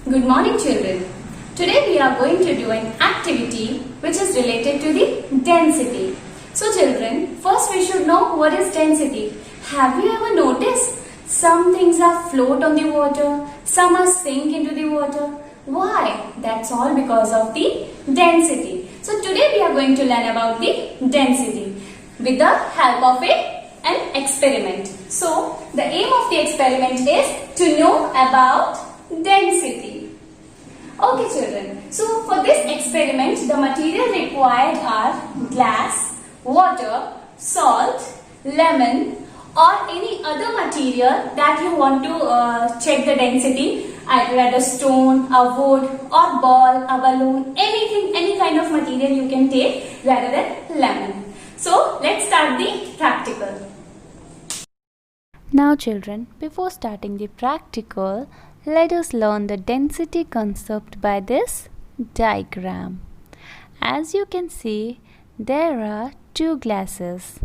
Good morning, children. Today we are going to do an activity which is related to the density. So children, first we should know what is density. Have you ever noticed some things are float on the water, some are sink into the water? Why? That's all because of the density. So today we are going to learn about the density with the help of an experiment. So the aim of the experiment is to know about density. Okay children, so for this experiment the material required are glass, water, salt, lemon or any other material that you want to check the density, either a stone, a wood or ball, a balloon, anything, any kind of material you can take rather than lemon. So let's start the practical. Now children, before starting the practical, let us learn the density concept by this diagram. As you can see, there are two glasses,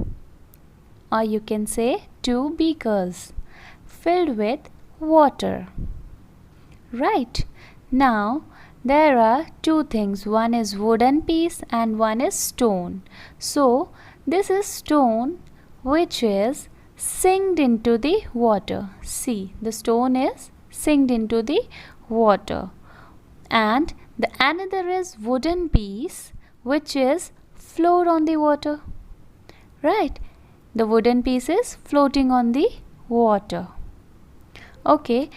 or you can say two beakers filled with water. Right. Now, there are two things. One is wooden piece and one is stone. So, this is stone which is sinked into the water. See, the stone is sinked into the water. And the another is wooden piece which is float on the water. Right. The wooden piece is floating on the water. Okay.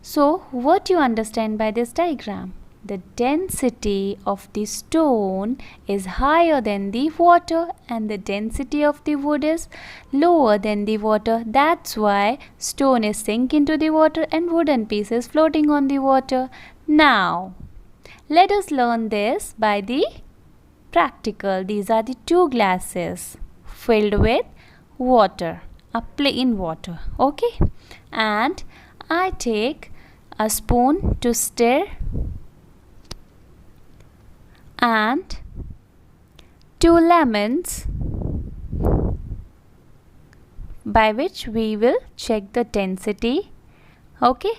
So, what you understand by this diagram? The density of the stone is higher than the water and the density of the wood is lower than the water. That's why stone is sink into the water and wooden piece is floating on the water. Now, let us learn this by the practical. These are the two glasses filled with water, a plain water. Okay, and I take a spoon to stir and 2 lemons by which we will check the density. Okay,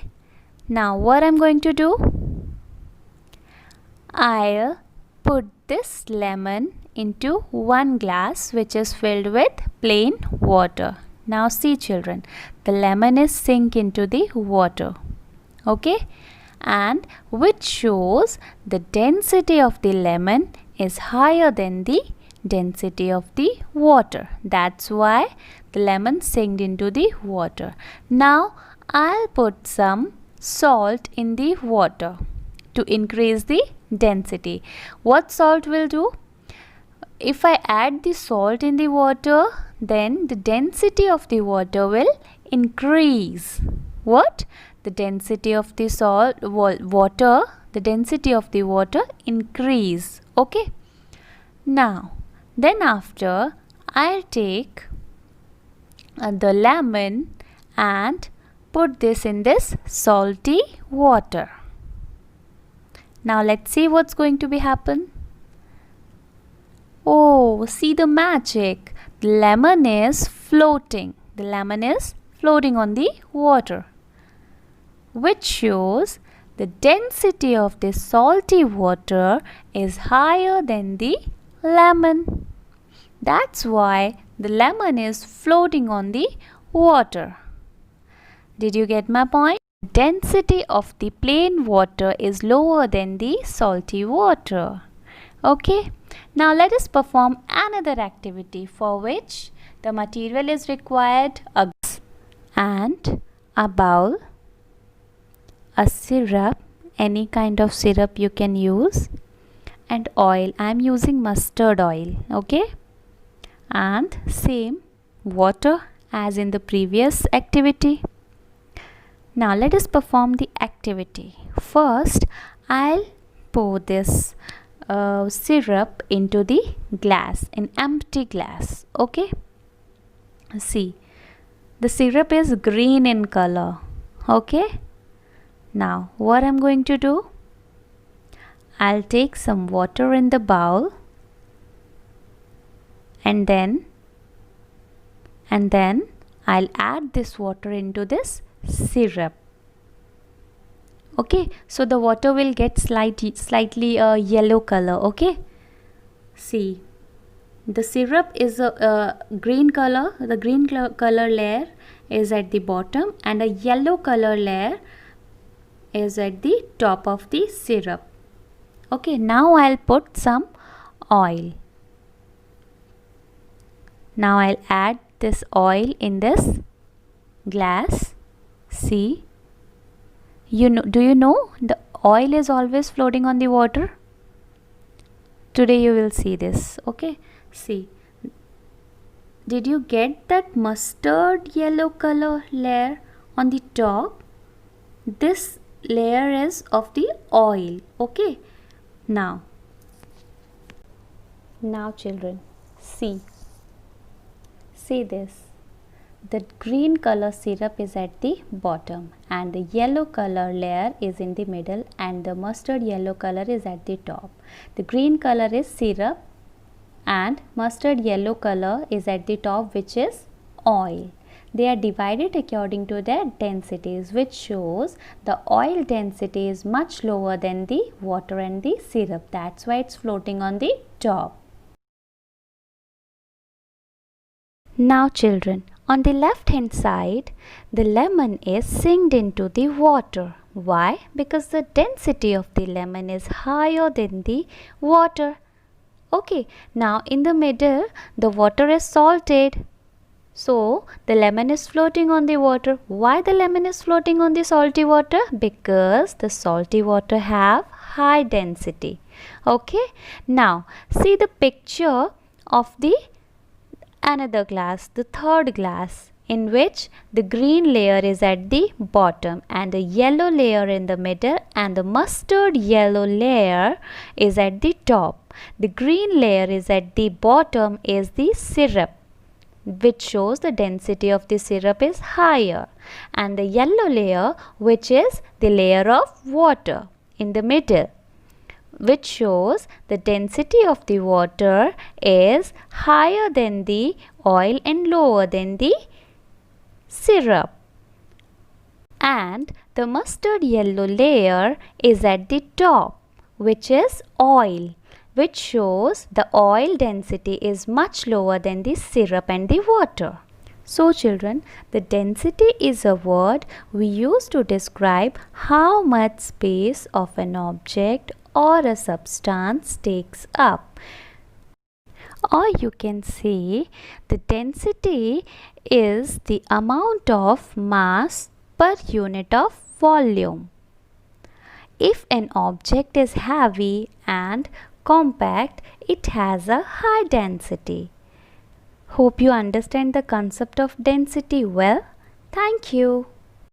now what I'm going to do, I'll put this lemon into one glass which is filled with plain water. Now see children, the lemon is sink into the water. Okay, and which shows the density of the lemon is higher than the density of the water. That's why the lemon sinked into the water. Now I'll put some salt in the water to increase the density. What salt will do? If I add the salt in the water, then the density of the water will increase. What? The density of the water, the density of the water increase. Okay. Now, then after, I'll take the lemon and put this in this salty water. Now let's see what's going to be happen. Oh, see the magic. The lemon is floating. The lemon is floating on the water, which shows the density of the salty water is higher than the lemon. That's why the lemon is floating on the water. Did you get my point? The density of the plain water is lower than the salty water. Okay. Now let us perform another activity for which the material is required: a glass and a bowl, a syrup, any kind of syrup you can use, and oil. I am using mustard oil. Okay, and same water as in the previous activity. Now let us perform the activity. First, I'll pour this syrup into the glass, an empty glass. Okay, see, the syrup is green in color. Okay, now what I'm going to do, I'll take some water in the bowl and then I'll add this water into this syrup. Okay, so the water will get slightly yellow color. Okay, see, the syrup is a green color. The green color layer is at the bottom and a yellow color layer is at the top of the syrup. Okay, now I'll put some oil. Now I'll add this oil in this glass. See, do you know the oil is always floating on the water? Today you will see this. Okay, see, did you get that mustard yellow color layer on the top? This layer is of the oil. Okay, now children, see this. The green color syrup is at the bottom and the yellow color layer is in the middle and the mustard yellow color is at the top. The green color is syrup and mustard yellow color is at the top, which is oil. They are divided according to their densities, which shows the oil density is much lower than the water and the syrup. That's why it's floating on the top. Now children, on the left hand side, the lemon is sinked into the water. Why? Because the density of the lemon is higher than the water. Okay, now in the middle, the water is salted. So, the lemon is floating on the water. Why the lemon is floating on the salty water? Because the salty water have high density. Okay, now see the picture of the another glass, the third glass, in which the green layer is at the bottom and the yellow layer in the middle and the mustard yellow layer is at the top. The green layer is at the bottom is the syrup, which shows the density of the syrup is higher, and the yellow layer, which is the layer of water in the middle, which shows the density of the water is higher than the oil and lower than the syrup. And the mustard yellow layer is at the top, which is oil, which shows the oil density is much lower than the syrup and the water. So children, the density is a word we use to describe how much space of an object or a substance takes up. Or you can say the density is the amount of mass per unit of volume. If an object is heavy and compact, it has a high density. Hope you understand the concept of density well. Thank you.